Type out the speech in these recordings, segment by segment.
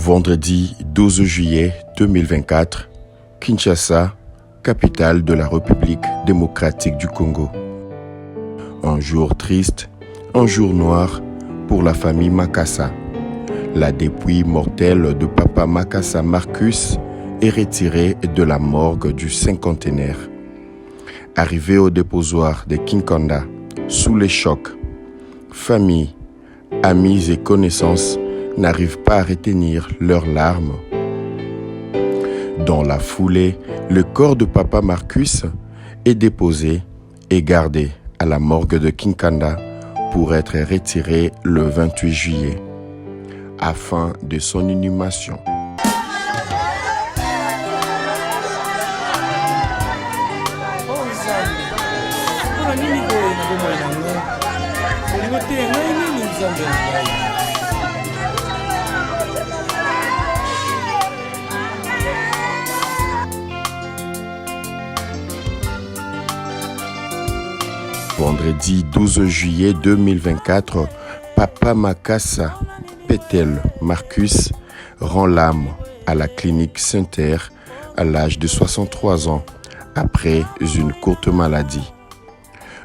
Vendredi 12 juillet 2024, Kinshasa, capitale de la République démocratique du Congo. Un jour triste, un jour noir pour la famille Makassa. La dépouille mortelle de papa Makassa Marcus est retirée de la morgue du cinquantenaire. Arrivé au déposoir de Kinkanda, sous les chocs, famille, amis et connaissances n'arrivent pas à retenir leurs larmes. Dans la foulée, le corps de papa Marcus est déposé et gardé à la morgue de Kinkanda pour être retiré le 28 juillet, afin de son inhumation. Vendredi 12 juillet 2024, papa Makassa Petel Marcus rend l'âme à la clinique Saint-Terre à l'âge de 63 ans après une courte maladie.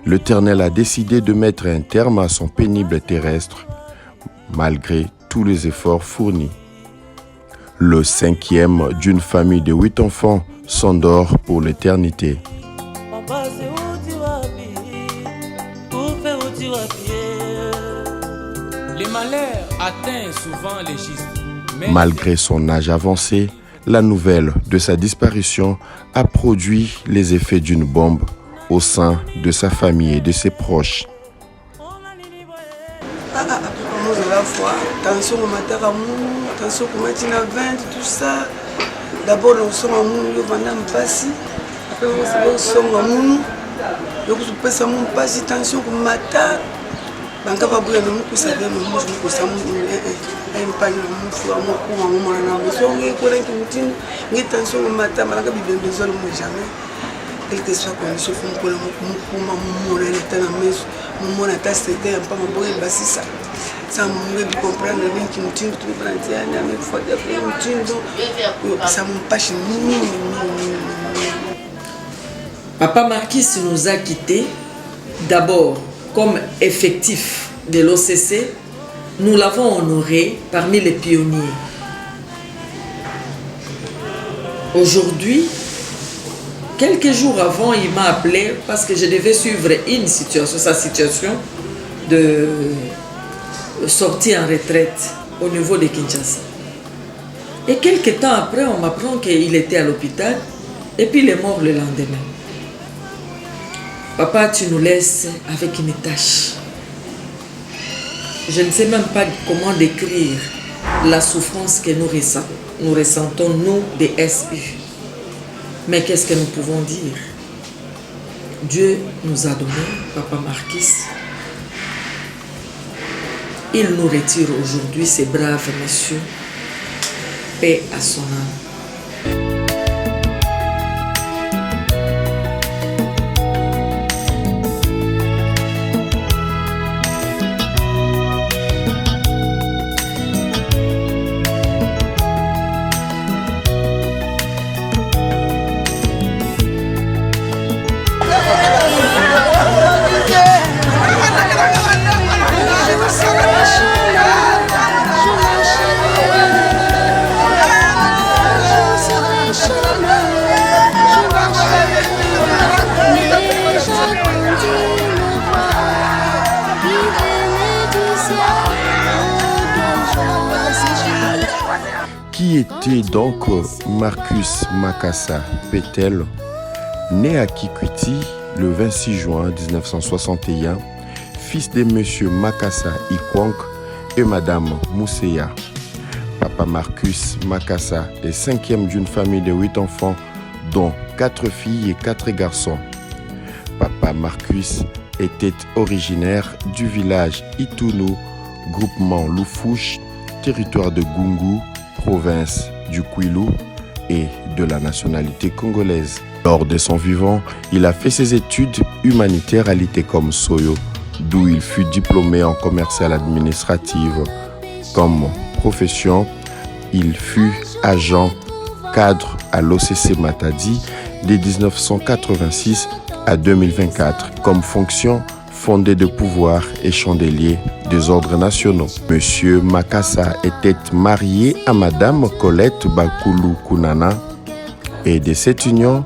L'Éternel a décidé de mettre un terme à son pénible terrestre malgré tous les efforts fournis. Le cinquième d'une famille de 8 enfants s'endort pour l'éternité. Les malheurs atteignent souvent les gistes. Malgré son âge avancé, la nouvelle de sa disparition a produit les effets d'une bombe au sein de sa famille et de ses proches. D'abord, on sort en mou, on va en passer. Après, on sort en mou. Donc, je peux savoir mon passe, tension pour matin. Donc, on va bouger le mou, ça vient, moi, je peux savoir un panier, mon four, mon courant, mon manan. Mais si on est pour une tension au matin, on va bien besoin de moi jamais. Quelle que soit la condition, il faut que mon état dans la maison, mon état c'était un peu mon boy, c'est ça. Ça me comprendre bien qui me tient tout le temps, mais faut dire que me tient ça me passe. Papa Marcus nous a quittés. D'abord, comme effectif de l'OCC, nous l'avons honoré parmi les pionniers. Aujourd'hui, quelques jours avant, il m'a appelé parce que je devais suivre sa situation de sortie en retraite au niveau de Kinshasa. Et quelques temps après, on m'apprend qu'il était à l'hôpital et puis il est mort le lendemain. Papa, tu nous laisses avec une tâche. Je ne sais même pas comment décrire la souffrance que nous ressentons, nous, des SU. Mais qu'est-ce que nous pouvons dire? Dieu nous a donné, papa Marcus. Il nous retire aujourd'hui, ces braves messieurs. Paix à son âme. Qui était donc Marcus Makassa Petel, né à Kikwiti le 26 juin 1961, fils de M. Makassa Ikwank et Madame Mousseya. Papa Marcus Makassa est cinquième d'une famille de 8 enfants, dont 4 filles et 4 garçons. Papa Marcus était originaire du village Itounou, groupement Loufouche, territoire de Gungu, province du Kwilu et de la nationalité congolaise. Lors de son vivant, il a fait ses études humanitaires à l'ITECOM Soyo, d'où il fut diplômé en commercial administrative. Comme profession, il fut agent cadre à l'OCC Matadi de 1986 à 2024 comme fonction fondée de pouvoir et chandelier des ordres nationaux. Monsieur Makassa était marié à Madame Colette Bakoulou Kunana et de cette union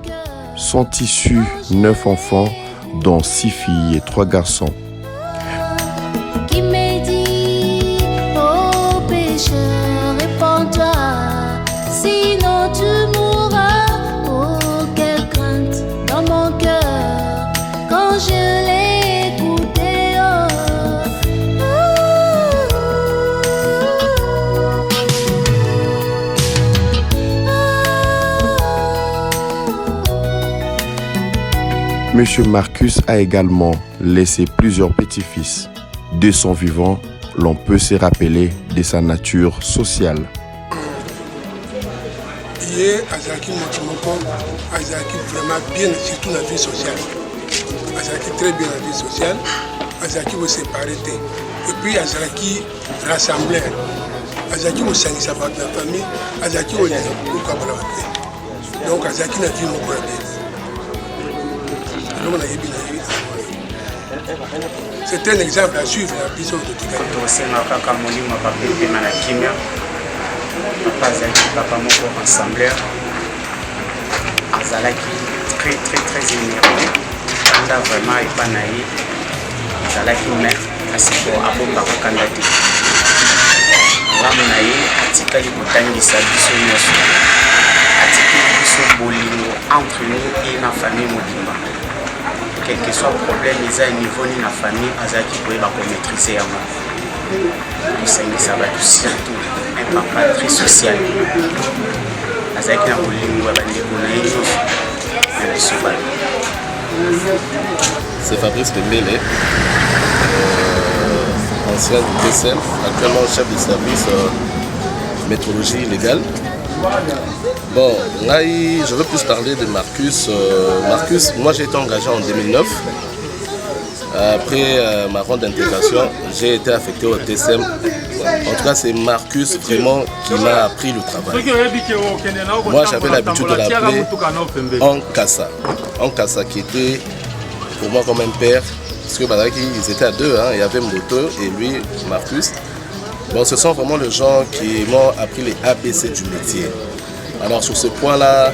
sont issus 9 enfants dont 6 filles et 3 garçons. Qui me dit, oh pécheur, répands-toi, sinon tu mourras. Oh, quelle crainte dans mon cœur quand je l'ai écouté. Monsieur Marcus a également laissé plusieurs petits-fils. De son vivant, l'on peut se rappeler de sa nature sociale. Il est vraiment bien, surtout dans la vie sociale. Azaki très bien dans la vie sociale. Azaki vous séparer. Et puis Azaki rassembleur. Azaki vous s'en sa part de la famille. Azaki vous donc Azaki n'a vu mon coin. C'est un exemple à suivre la prison de Tigani. Papa moko rassembleur azalaki très énervé kanda vraiment epanaye azalaki maître kasi po abongaka kanda te malamu na ye atikali kotangisa biso nyonso atikeli biso bolingo entre nous et na famille mobimba quel que soit problème eza ya niveau ni na famille azalaki koyeba komaîtrise yango kosengisa bato surtout un papa très social azalaki na bolingo ya bandeko na ye nyonso na biso bato. C'est Fabrice Pembele, ancien du TSM, actuellement chef de service métrologie légale. Bon, là, je veux plus parler de Marcus. Marcus, moi j'ai été engagé en 2009. Après ma ronde d'intégration, j'ai été affecté au TSM. En tout cas, c'est Marcus vraiment qui m'a appris le travail. Moi, j'avais l'habitude de l'appeler Ankassa. Ankassa qui était pour moi comme un père. Parce que ils étaient à deux, hein. Il y avait Moto et lui, Marcus. Bon, ce sont vraiment les gens qui m'ont appris les ABC du métier. Alors sur ce point-là,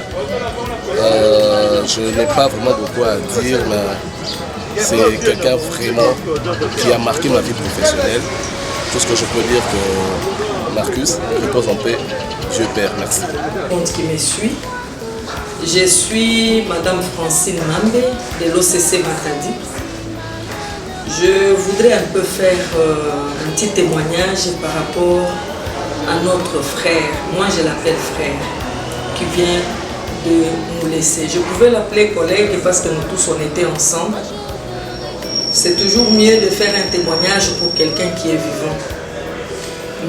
je n'ai pas vraiment beaucoup à dire, mais c'est quelqu'un vraiment qui a marqué ma vie professionnelle. Tout ce que je peux dire que Marcus repose en paix. Dieu Père, merci. Qui me suit, je suis Madame Francine Mambe de l'OCC Matadi. Je voudrais un peu faire un petit témoignage par rapport à notre frère. Moi, je l'appelle frère, qui vient de nous laisser. Je pouvais l'appeler collègue parce que nous tous, on était ensemble. C'est toujours mieux de faire un témoignage pour quelqu'un qui est vivant.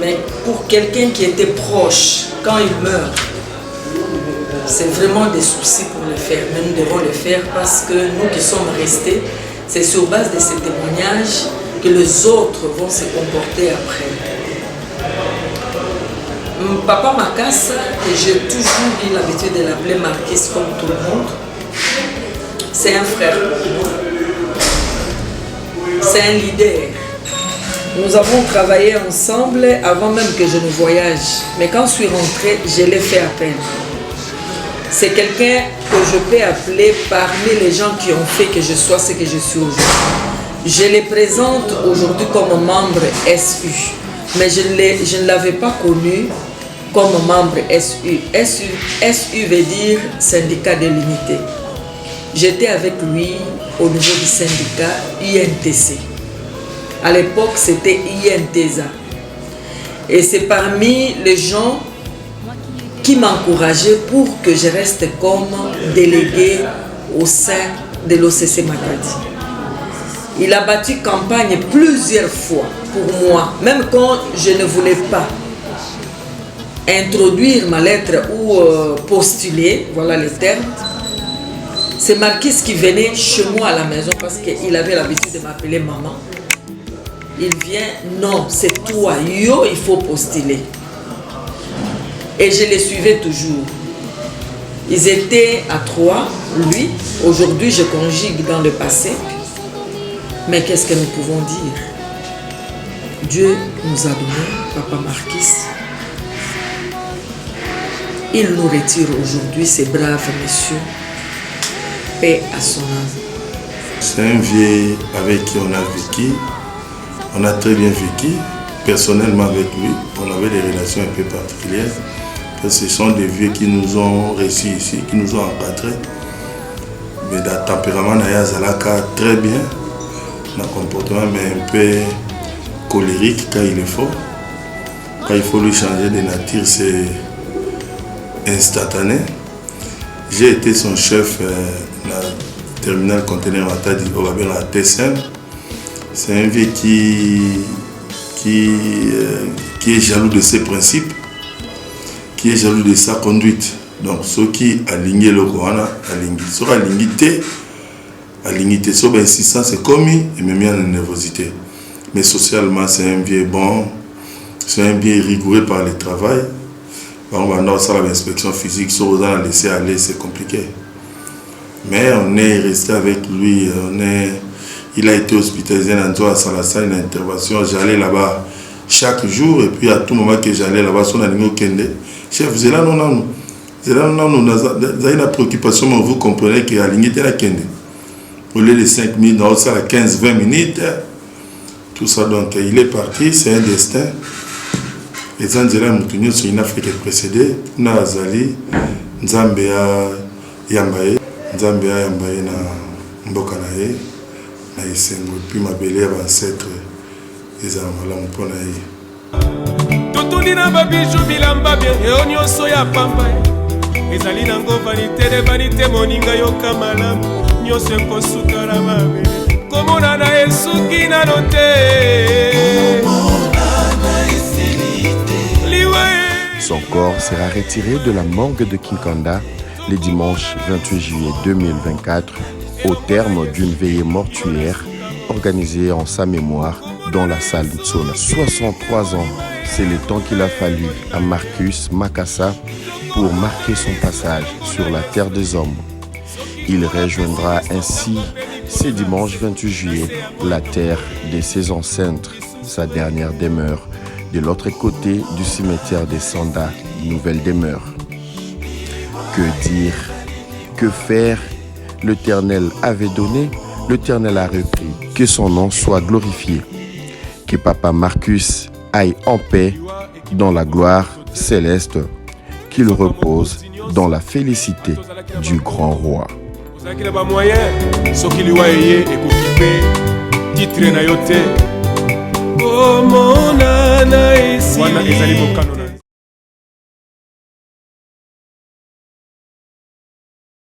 Mais pour quelqu'un qui était proche, quand il meurt, c'est vraiment des soucis pour le faire. Mais nous devons le faire parce que nous qui sommes restés, c'est sur base de ces témoignages que les autres vont se comporter après. Papa Makassa, et j'ai toujours eu l'habitude de l'appeler Marquis comme tout le monde, c'est un frère. C'est un leader. Nous avons travaillé ensemble avant même que je ne voyage. Mais quand je suis rentrée, je l'ai fait à peine. C'est quelqu'un que je peux appeler parmi les gens qui ont fait que je sois ce que je suis aujourd'hui. Je les présente aujourd'hui comme membre SU. Mais je ne l'avais pas connu comme membre SU. SU veut dire syndicat de l'unité. J'étais avec lui au niveau du syndicat INTC. À l'époque, c'était INTESA. Et c'est parmi les gens qui m'encourageaient pour que je reste comme délégué au sein de l'OCC Matadi. Il a battu campagne plusieurs fois pour moi, même quand je ne voulais pas introduire ma lettre ou postuler, voilà le terme. C'est Marquis qui venait chez moi à la maison parce qu'il avait l'habitude de m'appeler maman. Il vient, non, c'est toi, yo, il faut postuler. Et je les suivais toujours. Ils étaient à 3, lui. Aujourd'hui, je conjugue dans le passé. Mais qu'est-ce que nous pouvons dire? Dieu nous a donné Papa Marquis. Il nous retire aujourd'hui ces braves messieurs. Paix à son âme. C'est un vieux avec qui on a vécu. On a très bien vécu. Personnellement avec lui, on avait des relations un peu particulières. Ce sont des vieux qui nous ont réussi ici, qui nous ont encadrés. Mais dans le tempérament, Zalaka très bien. Dans le comportement, mais un peu colérique quand il le faut. Quand il faut lui changer de nature, c'est instantané. J'ai été son chef dans le terminal conteneur Matadi, au Babel à TSM. C'est un vieux qui est jaloux de ses principes, qui est jaloux de sa conduite. Donc, ceux qui alignent le Coran, ceux qui alignent, ceux qui insistent, c'est commis et même il y a une nervosité. Mais socialement, c'est un vieux bon, c'est un vieux rigoureux par le travail. On va dans l'inspection physique, ceux qui ont laissé aller, c'est compliqué. Mais on est resté avec lui, il a été hospitalisé dans la salle d'intervention. J'allais là-bas chaque jour et puis à tout moment que j'allais là-bas, son animal Kende. Chef, vous êtes là, non. Vous avez une préoccupation, mais vous comprenez que la ligne était la Kende. Au lieu de 5 minutes, dans ça, 15-20 minutes, tout ça. Donc, il est parti, c'est un destin. Les Anzela Moutounio sont une Afrique précédée. Nazali, Nzambea Yambaye, na Mbokanaye. Puis ma belle ancêtre les amalamu pour naïe. Tutulina babiju bilamba bien et onyo soya pamba. Ezali nango vanité de vanité moninga yoka malamu. Nyo se kosukara mabe. Komona na esuki na note. Son corps sera retiré de la morgue de Kinkanda le dimanche 28 juillet 2024 au terme d'une veillée mortuaire organisée en sa mémoire dans la salle Tsona. 63 ans, c'est le temps qu'il a fallu à Marcus Makassa pour marquer son passage sur la terre des hommes. Il rejoindra ainsi ce dimanche 28 juillet la terre de ses ancêtres, sa dernière demeure, de l'autre côté du cimetière des Sanda, nouvelle demeure. Que dire? Que faire? L'Éternel avait donné, l'Éternel a repris. Que son nom soit glorifié. Que Papa Marcus aille en paix dans la gloire céleste. Qu'il repose dans la félicité du grand roi. Oh mon anaïs,